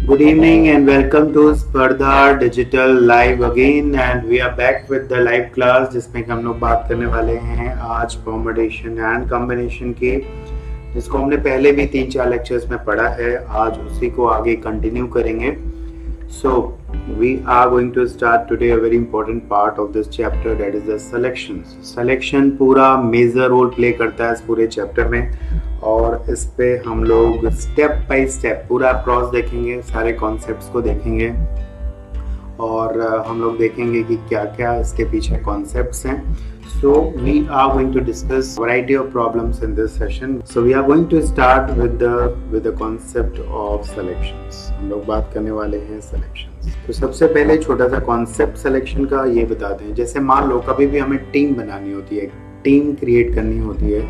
Good evening and welcome to Spardha Digital Live again and we are back with the live class जिसमें हम लोग बात करने वाले हैं आज परमुटेशन एंड कॉम्बिनेशन की, जिसको हमने पहले भी 3-4 लेक्चर्स में पढ़ा है। आज उसी को आगे कंटिन्यू करेंगे। So we are going to start today a very important part of this chapter, that is the selections. Selection पूरा मेजर रोल प्ले करता है इस पूरे चैप्टर में और इस पे हम लोग स्टेप बाय स्टेप पूरा क्रॉस देखेंगे, सारे कॉन्सेप्ट्स को देखेंगे और हम लोग देखेंगे कि क्या क्या इसके पीछे कॉन्सेप्ट्स हैं। So we are going to discuss variety of problems in this session. So we are going to start with the concept of selections. हम लोग बात करने वाले हैं selections. तो सबसे पहले छोटा सा कॉन्सेप्ट सिलेक्शन का ये बताते हैं। जैसे मान लो कभी भी हमें टीम बनानी होती है, टीम क्रिएट करनी होती है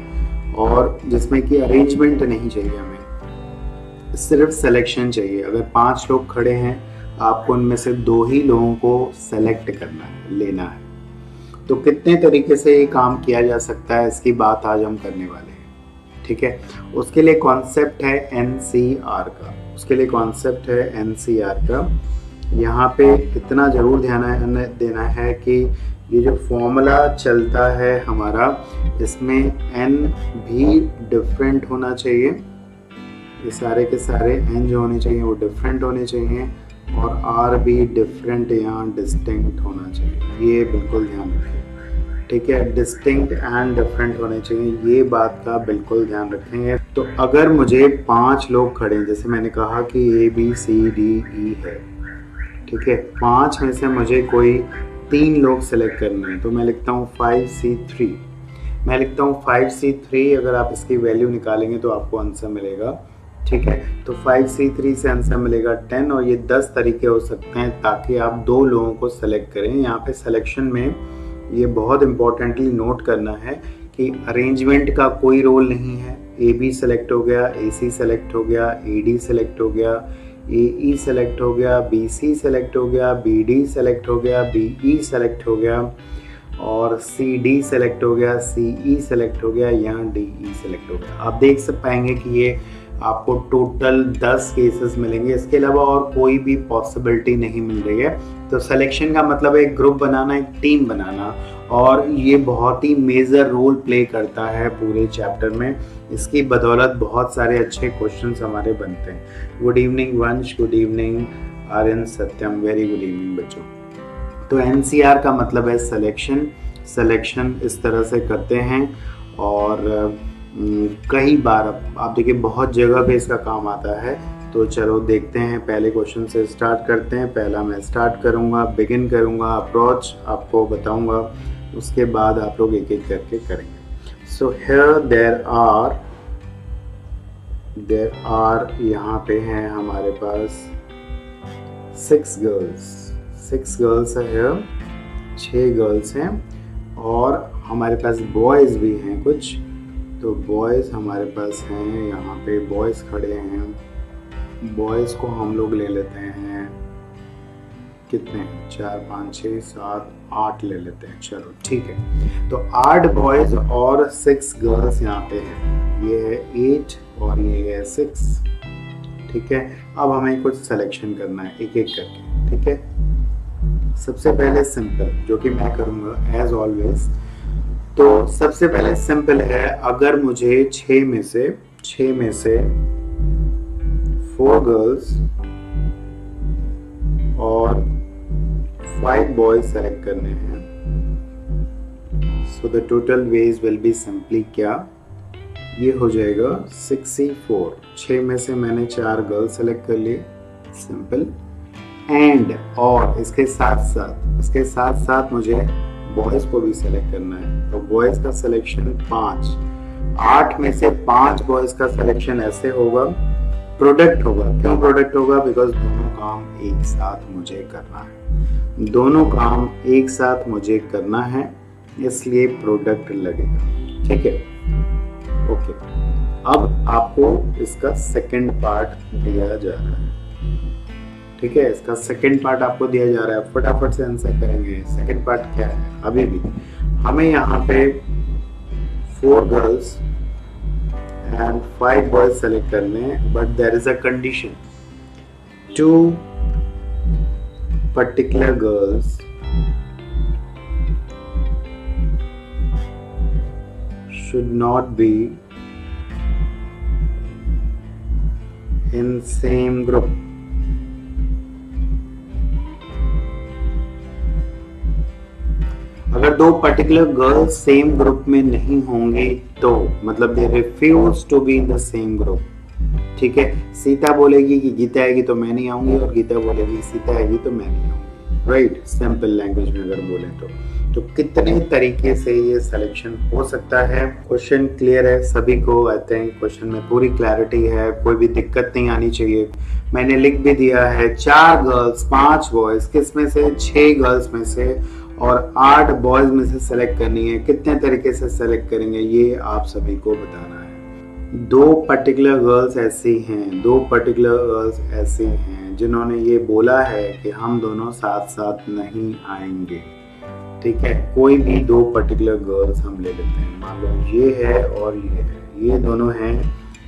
और जिसमें कि अरेंजमेंट नहीं चाहिए, हमें सिर्फ सिलेक्शन चाहिए। अगर 5 लोग खड़े हैं, आपको उनमें से 2 ही लोगों को सेलेक्ट करना है, लेना है। तो कितने तरीके से ये काम किया जा सकता है, इसकी बात आज हम करने वाले हैं। ठीक है, उसके लिए कॉन्सेप्ट है एनसीआर का। यहाँ पे इतना जरूर ध्यान देना है कि ये जो फॉर्मूला चलता है हमारा, इसमें एन भी डिफरेंट होना चाहिए। ये सारे के सारे एन जो होने चाहिए वो डिफरेंट होने चाहिए और आर भी डिफरेंट या डिस्टिंक्ट होना चाहिए। ये बिल्कुल ध्यान रखें। ठीक है, डिस्टिंक्ट एंड डिफरेंट होने चाहिए, ये बात का बिल्कुल ध्यान रखेंगे। तो अगर मुझे 5 लोग खड़े हैं, जैसे मैंने कहा कि A B C D E है, ठीक है, 5 में से मुझे कोई 3 लोग सेलेक्ट करना है, तो मैं लिखता हूँ 5C3। अगर आप इसकी वैल्यू निकालेंगे तो आपको आंसर मिलेगा। ठीक है, तो 5C3 से आंसर मिलेगा 10 और ये 10 तरीके हो सकते हैं ताकि आप 2 लोगों को सेलेक्ट करें। यहाँ पे सिलेक्शन में ये बहुत इंपॉर्टेंटली नोट करना है कि अरेंजमेंट का कोई रोल नहीं है। ए बी सेलेक्ट हो गया, ए सी सेलेक्ट हो गया, ए डी सेलेक्ट हो गया, ए ई सेलेक्ट हो गया, बी सी सेलेक्ट हो गया, बी डी सेलेक्ट हो गया, बी ई सेलेक्ट हो गया और सी डी सेलेक्ट हो गया, सी ई सेलेक्ट हो गया या डी ई सेलेक्ट हो गया। आप देख पाएंगे कि ये आपको टोटल 10 केसेस मिलेंगे, इसके अलावा और कोई भी पॉसिबिलिटी नहीं मिल रही है। तो सिलेक्शन का मतलब है एक ग्रुप बनाना, एक टीम बनाना और ये बहुत ही मेजर रोल प्ले करता है पूरे चैप्टर में। इसकी बदौलत बहुत सारे अच्छे क्वेश्चंस हमारे बनते हैं। गुड इवनिंग वंश, गुड इवनिंग आर्यन, सत्यम, वेरी गुड इवनिंग बच्चों। तो एनसीआर का मतलब है सिलेक्शन इस तरह से करते हैं और कई बार आप देखिए बहुत जगह पे इसका काम आता है। तो चलो देखते हैं, पहले क्वेश्चन से स्टार्ट करते हैं। पहला मैं स्टार्ट करूंगा, बिगिन करूंगा, अप्रोच आपको बताऊंगा, उसके बाद आप लोग एक एक करके करेंगे। सो हियर देयर आर यहाँ पे हैं हमारे पास 6 गर्ल्स है हियर, 6 गर्ल्स हैं और हमारे पास बॉयज़ भी हैं कुछ। तो बॉयज़ हमारे पास हैं, यहाँ पे बॉयज़ खड़े हैं। बॉयज़ को हम लोग ले लेते हैं, कितने, 4 5 6 7 8 ले लेते हैं। चलो ठीक है, तो 8 बॉयज़ और 6 गर्ल्स यहाँ पे हैं। ये है 8 और ये है 6। ठीक है, अब हमें कुछ सिलेक्शन करना है एक एक करके। ठीक है, सबसे पहले सिंपल, जो कि मैं करूँगा एज ऑलवेज। तो सबसे पहले सिंपल है, अगर मुझे 6 में से 4 गर्ल्स और 5 बॉयज सेलेक्ट करने हैं, so the total veg will be simply क्या, ये हो जाएगा 64। 6 में से मैंने 4 गर्ल्स सेलेक्ट कर लिए, सिंपल। एंड और इसके साथ साथ मुझे बॉयज को भी सेलेक्ट करना है। तो बॉयज का सिलेक्शन 5, 8 में से 5 बॉयज का सिलेक्शन ऐसे होगा, प्रोडक्ट होगा। क्यों प्रोडक्ट होगा? बिकॉज दोनों काम एक साथ मुझे करना है, इसलिए प्रोडक्ट लगेगा। ठीक है, ओके। अब आपको इसका सेकंड पार्ट दिया जा रहा है। ठीक है, इसका सेकंड पार्ट आपको दिया जा रहा है, फटाफट से आंसर करेंगे। सेकंड पार्ट क्या है? अभी भी हमें यहाँ पे 4 गर्ल्स एंड 5 बॉयज सेलेक्ट करने हैं, but there is a condition. two particular girls should not be in same group. अगर दो पर्टिकुलर गर्ल्स सेम ग्रुप में नहीं होंगे तो मतलब they refuse to be in the same group. ठीक है, सीता बोलेगी कि गीता आएगी तो मैं नहीं आऊंगी और गीता बोलेगी सीता आएगी तो मैं नहीं आऊंगी। राइट, सिंपल लैंग्वेज में अगर बोले तो कितने तरीके से ये सिलेक्शन हो सकता है। क्वेश्चन क्लियर है सभी को? आई थिंक क्वेश्चन में पूरी क्लैरिटी है, कोई भी दिक्कत नहीं आनी चाहिए। मैंने लिख भी दिया है 4 गर्ल्स 5 बॉयज, किसमें से 6 गर्ल्स में से और 8 बॉयज में से सेलेक्ट करनी है। कितने तरीके से सेलेक्ट करेंगे ये आप सभी को बताना है। 2 पर्टिकुलर गर्ल्स ऐसी हैं, 2 पर्टिकुलर गर्ल्स ऐसी हैं जिन्होंने ये बोला है कि हम दोनों साथ साथ नहीं आएंगे। ठीक है, कोई भी 2 पर्टिकुलर गर्ल्स हम ले लेते हैं, मान लो ये है और ये है। ये दोनों हैं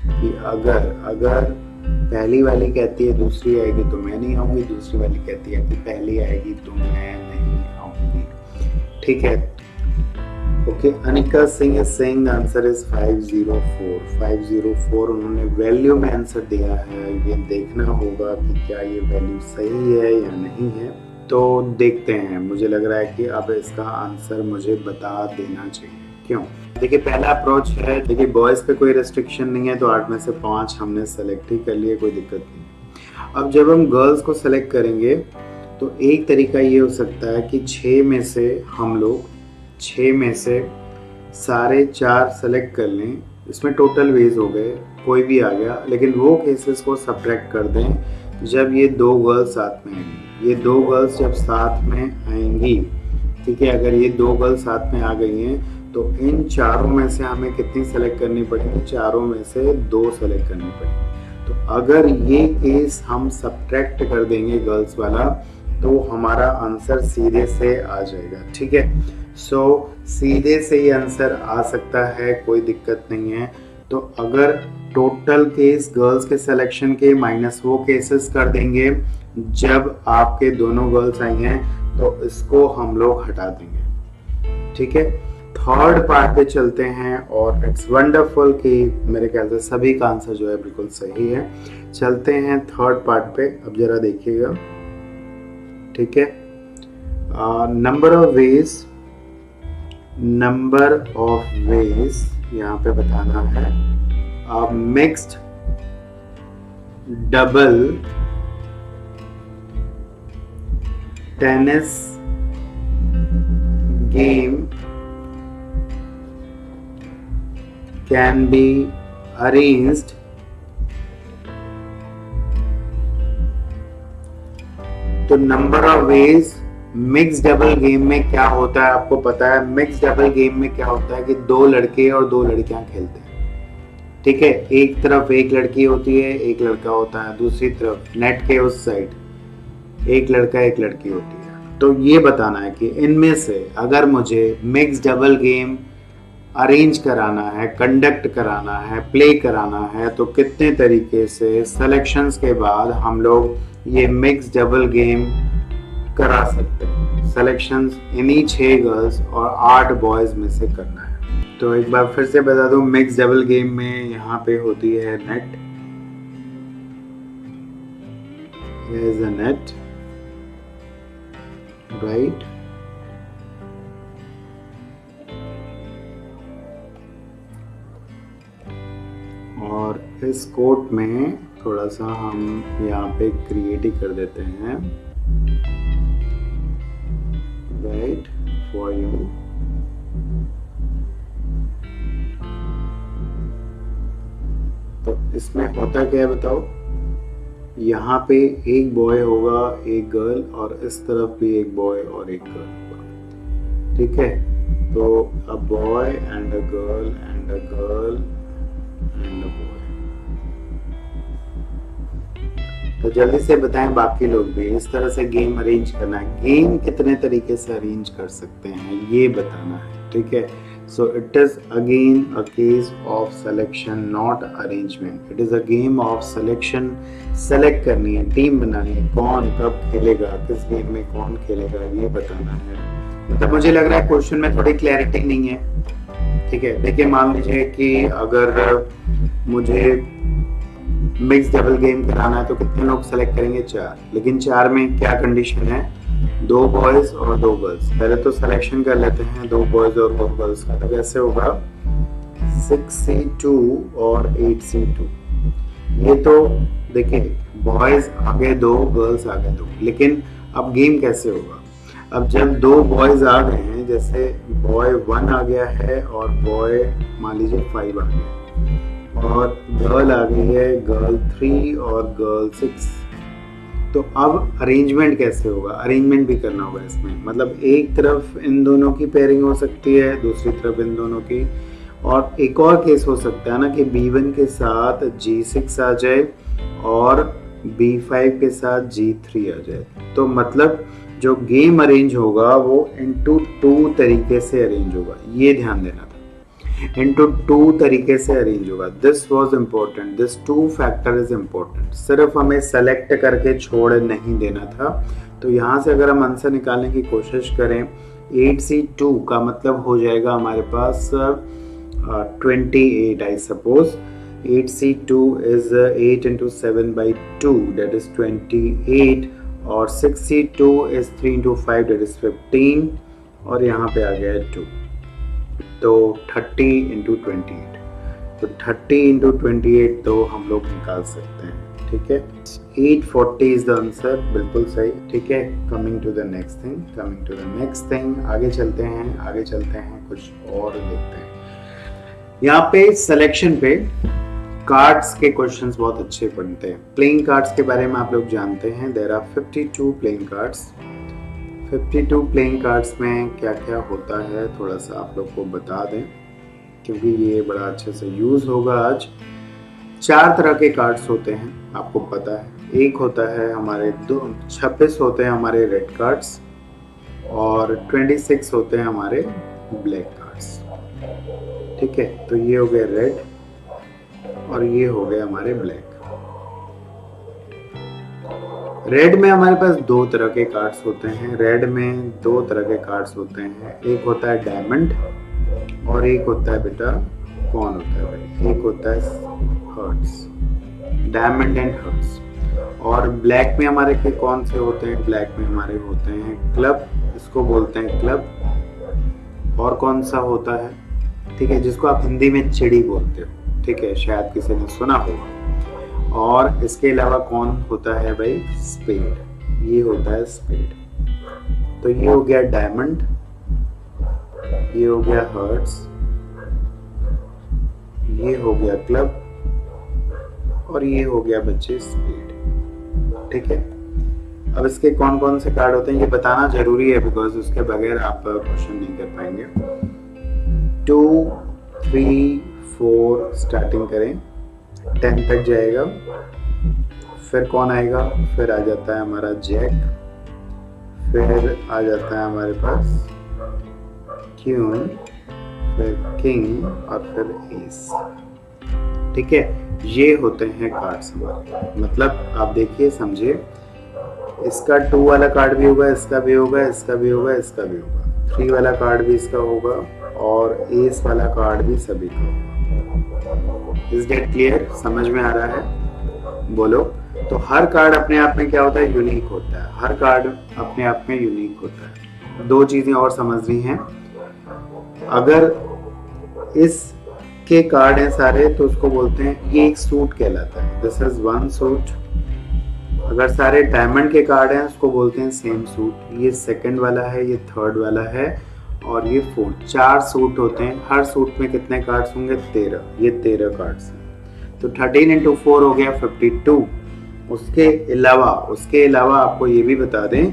कि अगर पहली वाली कहती है दूसरी आएगी तो मैं नहीं आऊंगी, दूसरी वाली कहती है कि पहली आएगी तो मैं नहीं आऊंगी। ठीक है, okay. Anika Singh is saying the answer is 504 उन्होंने वैल्यू में आंसर दिया है। ये देखना होगा कि क्या ये वैल्यू सही है या नहीं है, तो देखते हैं। मुझे लग रहा है कि अब इसका आंसर मुझे बता देना चाहिए। क्यों? देखिए, पहला अप्रोच है, देखिए बॉयज पे कोई रेस्ट्रिक्शन नहीं है तो 8 में से 5 हमने सेलेक्ट ही कर लिए, कोई दिक्कत नहीं। अब जब हम गर्ल्स को सेलेक्ट करेंगे तो एक तरीका ये हो सकता है कि 6 में से हम लोग 6 में से सारे 4 सेलेक्ट कर लें। इसमें टोटल वेज हो गए, कोई भी आ गया, लेकिन वो केसेस को सब्ट्रैक्ट कर दें जब ये 2 गर्ल्स साथ में आएंगी। ये 2 गर्ल्स जब साथ में आएंगी, ठीक है, अगर ये 2 गर्ल्स साथ में आ गई हैं तो इन चारों में से हमें कितनी सेलेक्ट करनी पड़ेगी? चारों में से 2 सेलेक्ट करनी पड़ेगी। तो अगर ये केस हम सब्ट्रैक्ट कर देंगे गर्ल्स वाला तो हमारा आंसर सीधे से आ जाएगा। ठीक है, सो सीधे से ही आंसर आ सकता है, कोई दिक्कत नहीं है। तो अगर टोटल केस गर्ल्स के सिलेक्शन के माइनस वो केसेस कर देंगे जब आपके दोनों गर्ल्स आई हैं तो इसको हम लोग हटा देंगे। ठीक है, थर्ड पार्ट पे चलते हैं और इट्स वंडरफुल कि मेरे ख्याल से सभी का आंसर जो है बिल्कुल सही है। चलते हैं थर्ड पार्ट पे, अब जरा देखिएगा। ठीक है, नंबर ऑफ वेज यहाँ पे बताना है। Mixed double tennis game can be arranged तो number of veg mix double game में क्या होता है आपको पता है? मिक्स डबल गेम में क्या होता है कि 2 लड़के और 2 लड़कियां खेलते हैं। ठीक है, एक तरफ एक लड़की होती है, एक लड़का होता है, दूसरी तरफ नेट के उस साइड एक लड़का एक लड़की होती है। तो ये बताना है कि इनमें से अगर मुझे मिक्स डबल गेम अरेंज कराना है, कंडक्ट कराना है, प्ले कराना है तो कितने तरीके से सिलेक्शंस के बाद हम लोग ये मिक्स डबल गेम करा सकते हैं। सिलेक्शंस इन्हीं 6 गर्ल्स और 8 बॉयज में से करना है। तो एक बार फिर से बता दूं, मिक्स डबल गेम में यहाँ पे होती है net, here is a net, right? और इस कोट में थोड़ा सा हम यहाँ पे क्रिएट ही कर देते हैं, राइट, फॉर यू। तो इसमें होता क्या है बताओ? यहाँ पे एक बॉय होगा एक गर्ल और इस तरफ भी एक बॉय और एक गर्ल होगा। ठीक है, तो a boy and a girl and a girl and a boy. तो जल्दी से बताएं बाकी लोग भी इस तरह से गेम अरेंज करना है। गेम कितने तरीके से अरेंज कर सकते हैं ये बताना है। ठीक है, So it is again a case of selection, not arrangement. It is a game of selection. Select करनी है, टीम बनानी है, कौन कब खेलेगा, किस गेम में कौन खेलेगा, ये बताना है। मतलब मुझे लग रहा है क्वेश्चन में थोड़ी क्लैरिटी नहीं है। ठीक है, देखिए मान लीजिए कि अगर मुझे मिक्स डबल गेम कराना है तो कितने लोग सेलेक्ट करेंगे? 4। लेकिन 4 में क्या कंडीशन है? 2 बॉयज और 2 गर्ल्स। पहले तो सिलेक्शन कर लेते हैं 2 बॉयज और 2 गर्ल्स का। तो कैसे होगा? 6C2 और 8C2। ये तो देखिए बॉयज आगे 2, गर्ल्स आगे 2। लेकिन अब गेम कैसे होगा? अब जब 2 बॉयज आ गए हैं, जैसे बॉय 1 आ गया है और बॉय मान लीजिए 5 आ गया, और गर्ल आ गई है, गर्ल 3 और गर्ल 6। तो अब अरेंजमेंट कैसे होगा? अरेंजमेंट भी करना होगा इसमें। मतलब एक तरफ इन दोनों की पेयरिंग हो सकती है, दूसरी तरफ इन दोनों की। और एक और केस हो सकता है ना कि B1 के साथ G6 आ जाए और B5 के साथ G3 आ जाए। तो मतलब जो गेम अरेंज होगा वो into 2 तरीके से अरेंज होगा, ये ध्यान देना था। into 2 तरीके से अरेंज होगा। This was important, this 2 factor is important। सिर्फ हमें सेलेक्ट करके छोड़ नहीं देना था। तो यहाँ से अगर हम आंसर निकालने की कोशिश करें, 8C2 का मतलब हो जाएगा हमारे पास 28 I suppose. 8C2 is 8 into 7 by 2, that is 28, और 6C2 is 3 into 5, that is 15, और यहाँ पे आ गया है 2, तो 30 into 28। तो 30 into 28 तो हम लोग निकाल सकते हैं। ठीक है, 840 इज द आंसर, बिल्कुल सही। ठीक है, coming to the next thing, आगे चलते हैं, कुछ और देखते हैं। यहाँ पे सिलेक्शन पे कार्ड्स के क्वेश्चंस बहुत अच्छे बनते हैं। प्लेइंग कार्ड्स के बारे में आप लोग जानते हैं, there are 52 playing cards. 52 playing cards में क्या क्या होता है थोड़ा सा आप लोग को बता दें, क्योंकि ये बड़ा अच्छे से यूज होगा आज। 4 तरह के कार्ड्स होते हैं, आपको पता है। एक होता है हमारे 26 होते हैं हमारे रेड कार्ड्स, और 26 होते हैं हमारे ब्लैक कार्ड्स। ठीक है, तो ये हो गए रेड और ये हो गए हमारे ब्लैक। रेड में हमारे पास 2 तरह के कार्ड्स होते हैं। रेड में 2 तरह के कार्ड्स होते हैं, एक होता है डायमंड और एक होता है बेटा, कौन होता है भाई? एक होता है हर्ट्स, डायमंड एंड हर्ट्स। और ब्लैक में हमारे के कौन से होते हैं? ब्लैक में हमारे होते हैं क्लब, इसको बोलते हैं क्लब। और कौन सा होता है? ठीक है, जिसको आप हिंदी में चिड़ी बोलते हो। ठीक है, शायद किसी ने सुना होगा। और इसके अलावा कौन होता है भाई? स्पेड, ये होता है स्पेड। तो ये हो गया डायमंड, ये हो गया हर्ट्स, ये हो गया क्लब, और ये हो गया बच्चे स्पेड। ठीक है, अब इसके कौन कौन से कार्ड होते हैं ये बताना जरूरी है, बिकॉज उसके बगैर आप क्वेश्चन नहीं कर पाएंगे। 2, 3, 4 स्टार्टिंग करें, 10 तक जाएगा। फिर कौन आएगा? फिर आ जाता है हमारा जैक, फिर आ जाता है हमारे पास क्वीन, फिर किंग, और फिर एस। ठीक है, ये होते हैं कार्ड्स हमारे। मतलब आप देखिए, समझिए, इसका 2 वाला कार्ड भी होगा, इसका भी होगा, इसका भी होगा, इसका भी होगा। 3 वाला कार्ड भी इसका होगा, और एस वाला कार्ड भी सभी का होगा। Is that clear? समझ में आ रहा है? बोलो। तो हर कार्ड अपने आप में क्या होता है? यूनिक होता है। हर कार्ड अपने आप में यूनिक होता है। 2 चीजें और समझनी हैं। अगर इस के कार्ड हैं सारे, तो उसको बोलते हैं, ये एक सूट कहलाता है, दिस इज 1 सूट। अगर सारे डायमंड के कार्ड हैं, उसको बोलते हैं सेम सूट। ये सेकंड वाला है, ये थर्ड वाला है, और ये 4। 4 सूट होते हैं। हर सूट में कितने कार्ड्स होंगे? 13। ये 13 कार्ड्स हैं। तो 13 into 4 हो गया 52। उसके अलावा आपको ये भी बता दें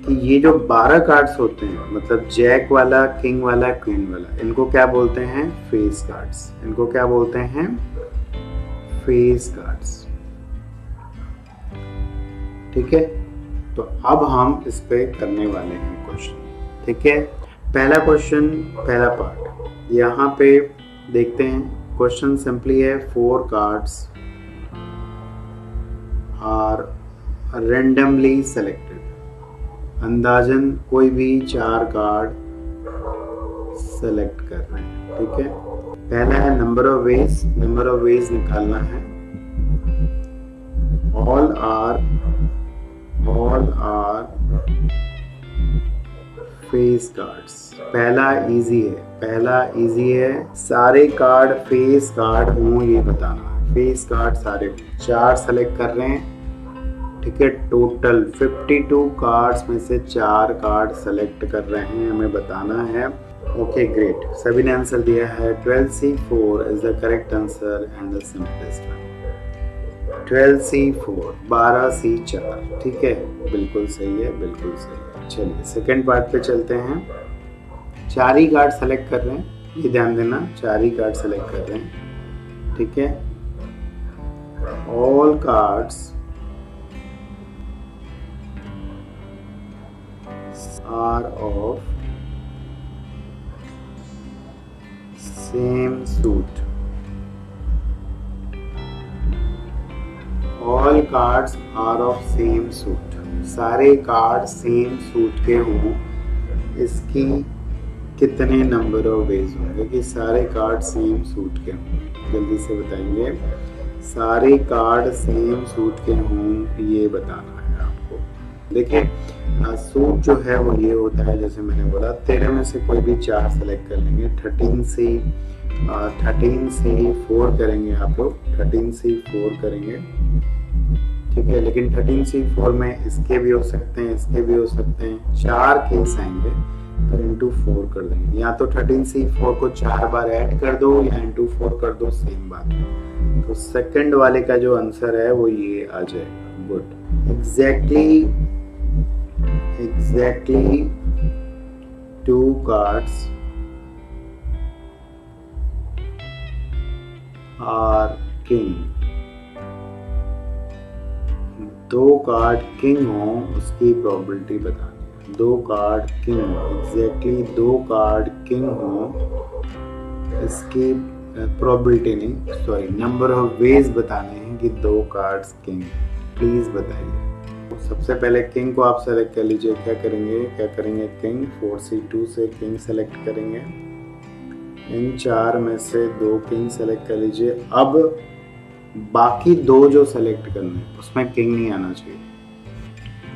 कि ये जो 12 कार्ड्स होते हैं, मतलब जैक वाला, किंग वाला, क्वीन वाला, इनको क्या बोलते हैं? Face cards. इनको क्या बोलते हैं? Face cards. ठीक है, तो अब हम इस पे करने वाले हैं क्वेश्चन। ठीक है, पहला क्वेश्चन, पहला पार्ट, यहाँ पे देखते हैं, क्वेश्चन सिंपली है 4 कार्ड्स आर रेंडमली सेलेक्टेड। अंदाजन कोई भी 4 कार्ड सेलेक्ट कर रहे हैं, ठीक है। पहला है नंबर ऑफ वेज निकालना है। All are face cards. पहला इजी है, सारे कार्ड फेस कार्ड हों ये बताना है। फेस कार्ड सारे 4 सेलेक्ट कर रहे हैं, ठीक है। टोटल 52 कार्ड्स में से 4 कार्ड सेलेक्ट कर रहे हैं, हमें बताना है। ओके ग्रेट, सभी ने आंसर दिया है। 12C4 is the correct answer and the simplest one. 12C4 12C4, ठीक है, बिल्कुल सही है, बिल्कुल सही है। चलिए सेकंड पार्ट पे चलते हैं। 4 ही कार्ड सेलेक्ट कर रहे हैं, ये ध्यान देना, 4 ही कार्ड सेलेक्ट कर रहे हैं, ठीक है। All cards are of same suit. All cards are of same suit. सारे कार्ड सेम सूट के हों, इसकी कितने नंबर ऑफ वेज होंगे कि सारे कार्ड सेम सूट के हों? जल्दी से बताएंगे। सारे कार्ड सेम सूट के हों, ये बताना है आपको। देखिए सूट जो है वो ये होता है, जैसे मैंने बोला 13 में से कोई भी 4 सेलेक्ट कर लेंगे। 13 से 4 करेंगे आप लोग, 13 से 4 करेंगे, ठीक है। लेकिन 13 से 4 में इसके भी हो सकते हैं, इसके भी हो सकते हैं, 4 केस आएंगे तो इंटू 4 कर देंगे। या तो 13 से 4 को 4 बार ऐड कर दो या इंटू 4 कर दो, सेम बात है। तो सेकंड वाले का जो आंसर है वो ये आ जाएगा। Good, exactly 2 cards are king। 2 card king हो उसकी प्रोबेबिलिटी बतानी है। 2 कार्ड किंग हो, एग्जैक्टली 2 कार्ड किंग हो, इसकी प्रोबेबिलिटी नहीं, सॉरी, नंबर ऑफ वेज बताने हैं कि 2 कार्ड्स किंग। प्लीज बताइए। सबसे पहले किंग को आप सेलेक्ट कर लीजिए। क्या करेंगे किंग 4C2 से किंग सेलेक्ट करेंगे। इन 4 में से 2 किंग सेलेक्ट कर लीजिए। अब बाकी 2 जो सेलेक्ट करने हैं उसमें किंग नहीं आना चाहिए।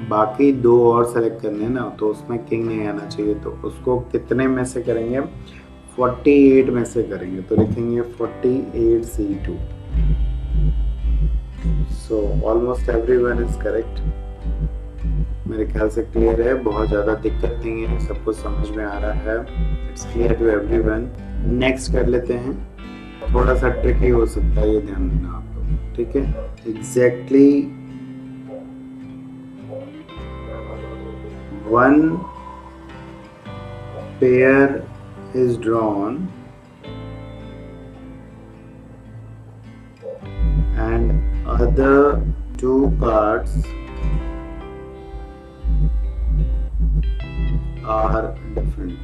बाकी 2 और सेलेक्ट करने हैं ना, तो उसमें किंग नहीं आना चाहिए। तो उसको कितने में से करेंगे? 48 में से करेंगे। तो लिखेंगे 48C2। So almost everyone is correct. मेरे ख्याल से क्लियर है, बहुत ज़्यादा दिक्कत नहीं है, सब कुछ समझ में आ रहा है। It's clear to everyone. Next कर लेते हैं, थोड़ा सा ट्रिकी हो सकता है, ये ध्यान देना आप लोग, ठीक है। Exactly 1 pair is drawn and other 2 cards are different।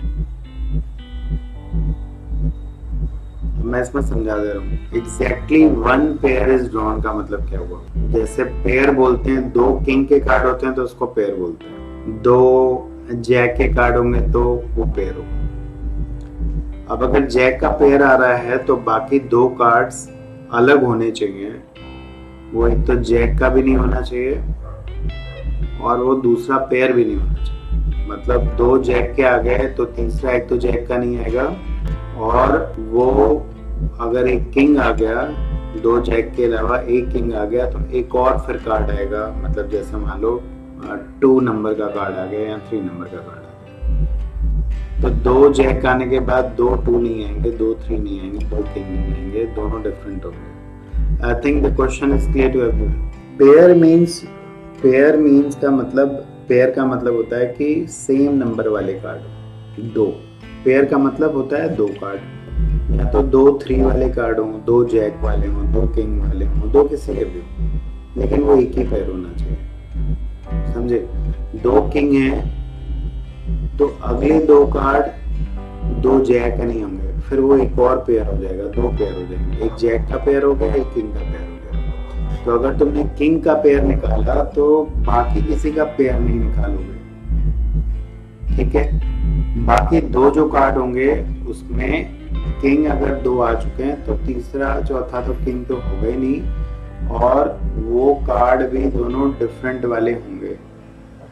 मैं इसमें समझा दे रहा हूँ। एग्जैक्टली 1 पेयर इज ड्रॉन का मतलब क्या हुआ? जैसे पेयर बोलते हैं, 2 किंग के कार्ड होते हैं तो उसको पेयर बोलते हैं। 2 जैक के कार्ड होंगे तो वो पेयर होगा। अब अगर जैक का पेयर आ रहा है तो बाकी 2 कार्ड्स अलग होने चाहिए। वो एक तो जैक का भी नहीं होना चाहिए और वो दूसरा पेयर भी नहीं होना चाहिए। मतलब 2 जैक के आ गए तो तीसरा एक तो जैक का नहीं आएगा, और वो अगर एक किंग आ गया, 2 जैक के अलावा एक किंग आ गया, तो एक और फिर कार्ड आएगा। मतलब जैसे मान लो 2 नंबर का कार्ड आ गया या 3 नंबर का कार्ड आ गया, तो 2 जैक आने के बाद 2 2 नहीं आएंगे, 2 3 नहीं आएंगे, 2 किंग नहीं आएंगे, दोनों डिफरेंट होंगे। I think the question is clear to everyone। Pair means का मतलब होता है कि सेम नंबर वाले कार्ड 2। पेयर का मतलब होता है 2 कार्ड, या तो 2 3 वाले कार्ड हों, 2 जैक वाले हों, 2 किंग वाले हों, 2 किसी के भी हों, लेकिन वो एक ही पेयर होना चाहिए, समझे। 2 किंग हैं तो अगले 2 कार्ड 2 जैक नहीं होंगे, फिर वो एक और पेयर हो जाएगा, 2 पेयर हो जाएंगे, एक जैक का पेयर हो गया, एक किंग का पेयर हो गया। तो अगर तुमने किंग का पेयर निकाला तो बाकी किसी का पेयर नहीं निकालोगे, ठीक है। बाकी 2 जो कार्ड होंगे उसमें किंग अगर 2 आ चुके हैं तो तीसरा चौथा तो किंग तो होगा ही नहीं, और वो कार्ड भी दोनों डिफरेंट वाले होंगे,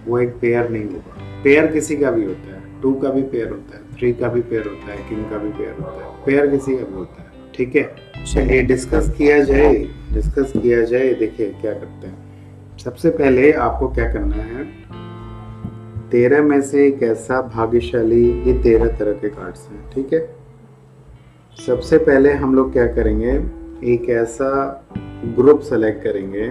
वो एक पेयर नहीं होगा। पेयर किसी का भी होता है, 2 का भी पेयर होता है, 3 का भी पेयर होता है, किंग का भी पेयर होता है, पेयर किसी का भी होता है, ठीक है। चलिए डिस्कस किया जाए। देखिए क्या करते हैं। सबसे पहले आपको क्या करना है, 13 में से एक ऐसा भाग्यशाली, ये 13 तरह के कार्ड्स हैं, ठीक है। सबसे पहले हम लोग क्या करेंगे, एक ऐसा ग्रुप सेलेक्ट करेंगे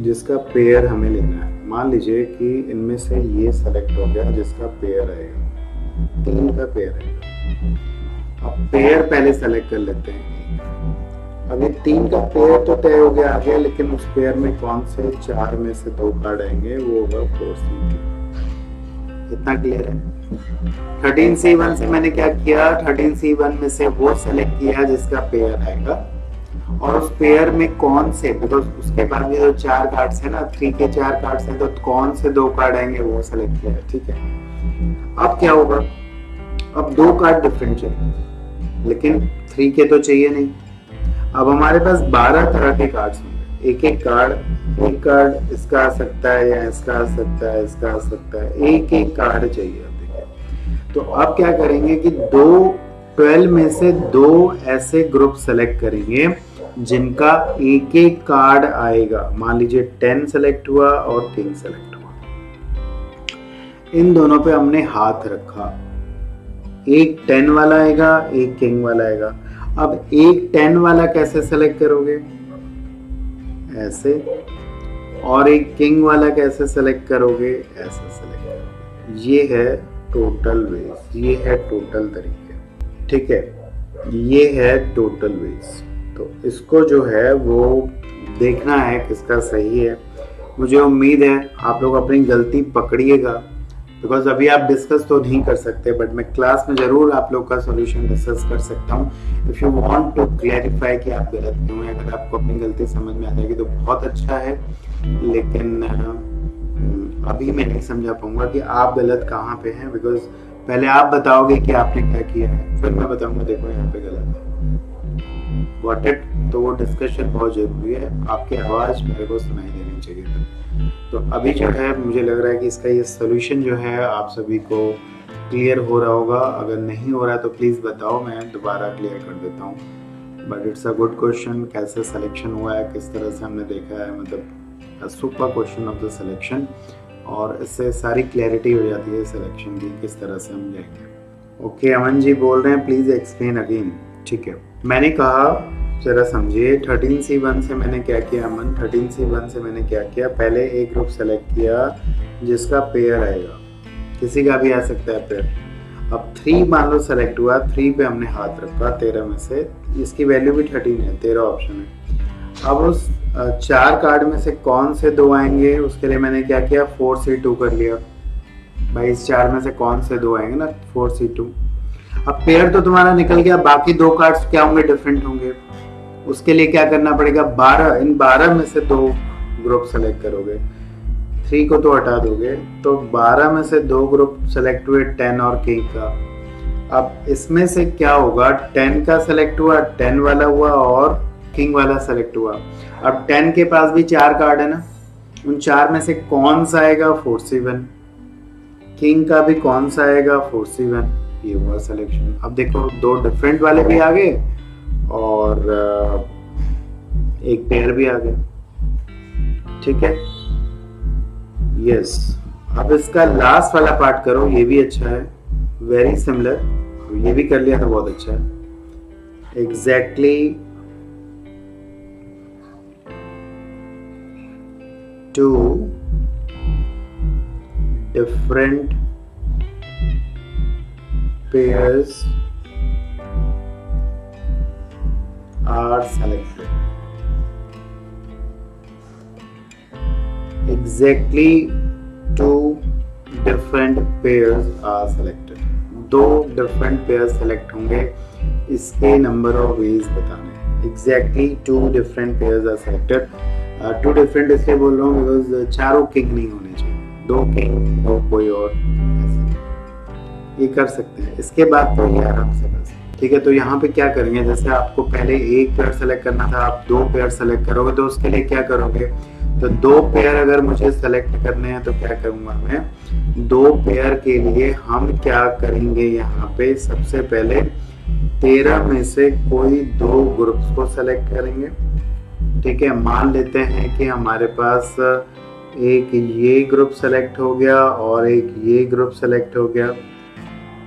जिसका पेयर हमें लेना है। मान लीजिए कि इनमें से ये सेलेक्ट हो गया जिसका पेयर आएगा, 3 का पेयर आएगा। अब पेयर पहले सेलेक्ट कर लेते हैं। अभी 3 का पेयर तो तय हो गया आगे, लेकिन उस पेयर में कौन से 4 में से 2 कार्ड आएंगे, वो होगा 4C2। इतना क्लियर है। 13C1 से मैंने क्या किया, 13C1 में से वो सेलेक्ट किया जिसका पेयर आएगा, और उस पेयर में कौन से, बिकॉज उसके बाद में जो 4 कार्ड्स है ना, 3 के 4 कार्ड्स हैं, तो कौन से 2 कार्ड आएंगे वो सेलेक्ट किया, ठीक है। अब क्या होगा, अब 2 कार्ड डिफरेंट चाहिए, लेकिन 3 के तो चाहिए नहीं। अब हमारे पास 12 तरह के कार्ड्स होंगे, एक कार्ड इसका आ सकता है, या इसका आ सकता है, इसका आ सकता है, एक कार्ड चाहिए। तो अब क्या करेंगे कि 12 में से 2 ऐसे ग्रुप सेलेक्ट करेंगे जिनका एक कार्ड आएगा। मान लीजिए 10 सेलेक्ट हुआ और किंग सेलेक्ट हुआ, इन दोनों पे हमने हाथ रखा, एक 10 वाला आएगा, एक किंग वाला आएगा। अब एक 10 वाला कैसे सेलेक्ट करोगे, ऐसे, और एक किंग वाला कैसे सेलेक्ट करोगे, ऐसे सेलेक्ट करोगे। ये है टोटल वेज, ये है टोटल तरीके, ठीक है, ये है टोटल वेज। तो इसको जो है वो देखना है किसका सही है। मुझे उम्मीद है आप लोग अपनी गलती पकड़िएगा, बिकॉज अभी आप डिस्कस तो नहीं कर सकते, बट मैं क्लास में जरूर आप लोग का सॉल्यूशन डिस्कस कर सकता हूँ। If you want to clarify कि आप गलत क्यों हैं, अगर आपको अपनी गलती समझ में आ जाएगी तो बहुत अच्छा है, लेकिन अभी मैं नहीं समझा पाऊंगा कि आप गलत कहाँ पे हैं, बिकॉज पहले आप बताओगे कि आपने क्या किया है, फिर मैं बताऊंगा देखो यहाँ पे गलत है। Got it? तो वो डिस्कशन बहुत जरूरी है, आपकी आवाज मेरे को सुनाई देनी चाहिए। तो अभी जो है मुझे लग रहा है कि इसका ये सोल्यूशन जो है आप सभी को क्लियर हो रहा होगा। अगर नहीं हो रहा है तो प्लीज बताओ, मैं दोबारा क्लियर कर देता हूँ। But it's a good question, कैसे सिलेक्शन हुआ है, किस तरह से हमने देखा है, मतलब super question of the selection, और इससे सारी क्लैरिटी हो जाती है सिलेक्शन की, किस तरह से हम जाएंगे। ओके, अमन जी बोल रहे हैं प्लीज एक्सप्लेन अगेन, ठीक है। मैंने कहा जरा समझिए, 13C1 से मैंने क्या किया अमन, 13C1 से मैंने क्या किया, पहले एक ग्रुप सेलेक्ट किया जिसका पेयर आएगा, किसी का भी आ सकता है पेयर। अब 3 मान लो सेलेक्ट हुआ, 3 पे हमने हाथ रखा 13 में से, इसकी वैल्यू भी 13 है, 13 ऑप्शन है। अब उस 4 कार्ड में से कौन से 2 आएंगे, उसके लिए मैंने क्या किया, 4C2 कर लिया। भाई इस 4 में से कौन से 2 आएंगे ना, 4C2। अब पेयर तो तुम्हारा निकल गया, बाकी 2 कार्ड्स क्या होंगे, डिफरेंट होंगे। उसके लिए क्या करना पड़ेगा, 12, इन 12 में से 2 ग्रुप सेलेक्ट करोगे, 3 को तो हटा दोगे, तो 12 में से 2 ग्रुप सेलेक्ट हुए, 10 और किंग का। अब इसमें से क्या होगा, 10 का सेलेक्ट हुआ, 10 वाला हुआ, और किंग वाला सेलेक्ट हुआ। अब 10 के पास भी 4 कार्ड है ना, उन 4 में से कौन सा आएगा, 4C1। किंग का भी कौन सा आएगा, 4C1। ये हुआ सिलेक्शन। अब देखो 2 डिफरेंट वाले भी आ गए और एक पेयर भी आ गया, ठीक है। यस, अब इसका लास्ट वाला पार्ट करो, ये भी अच्छा है, वेरी सिमिलर, ये भी कर लिया तो बहुत अच्छा है। Exactly 2 different pairs are selected. Exactly 2 different pairs are selected. 2 different pair select होंगे, इसके नंबर ऑफ वेज बताने हैं। Exactly 2 different pairs are selected. 2 different इसलिए बोल रहा हूँ बिकॉज चारों किंग नहीं होने चाहिए, 2 किंग और कोई और, ये कर सकते हैं। इसके बाद तो ये आराम से कर सकते हैं, ठीक है। तो यहाँ पे क्या करेंगे, जैसे आपको पहले एक पेयर सेलेक्ट करना था, आप 2 पेयर सेलेक्ट करोगे, तो उसके लिए क्या करोगे, तो 2 पेयर अगर मुझे सेलेक्ट करने हैं तो क्या करूंगा मैं, 2 पेयर के लिए हम क्या करेंगे, यहाँ पे सबसे पहले 13 में से कोई 2 ग्रुप्स को सेलेक्ट करेंगे, ठीक है। मान लेते हैं कि हमारे पास एक ये ग्रुप सेलेक्ट हो गया और एक ये ग्रुप सेलेक्ट हो गया,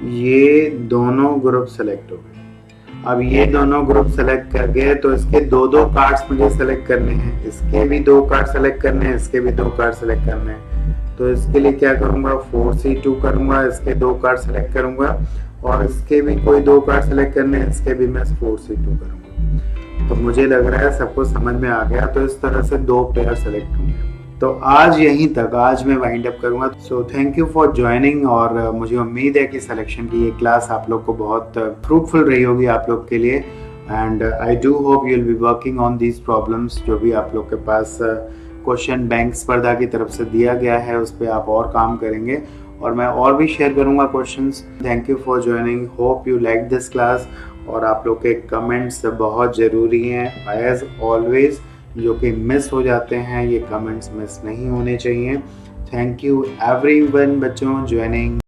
ये दोनों ग्रुप सेलेक्ट हो गए। अब ये दोनों ग्रुप सेलेक्ट कर गए तो इसके 2-2 कार्ड्स मुझे सेलेक्ट करने हैं, इसके भी 2 कार्ड सेलेक्ट करने हैं, इसके भी 2 कार्ड सेलेक्ट करने हैं। तो इसके लिए क्या करूंगा, 4C2 करूंगा, इसके 2 कार्ड सेलेक्ट करूंगा और इसके भी कोई 2 कार्ड सेलेक्ट करने हैं, इसके भी मैं 4C2 करूंगा। तो मुझे लग रहा है सबको समझ में आ गया। तो इस तरह से 2 पेयर सेलेक्ट होंगे। तो आज यहीं तक, आज मैं वाइंड अप करूंगा। So thank you for joining, और मुझे उम्मीद है कि सिलेक्शन की ये क्लास आप लोग को बहुत फ्रूटफुल रही होगी आप लोग के लिए। And I do hope you will be working on these problems, जो भी आप लोग के पास क्वेश्चन बैंक स्पर्धा की तरफ से दिया गया है उस पर आप और काम करेंगे, और मैं और भी शेयर करूंगा questions. Thank you for joining, hope you like this class. और आप लोग के कमेंट्स बहुत ज़रूरी हैं एज ऑलवेज, जो कि मिस हो जाते हैं, ये कमेंट्स मिस नहीं होने चाहिए। थैंक यू एवरीवन बच्चों ज्वाइनिंग।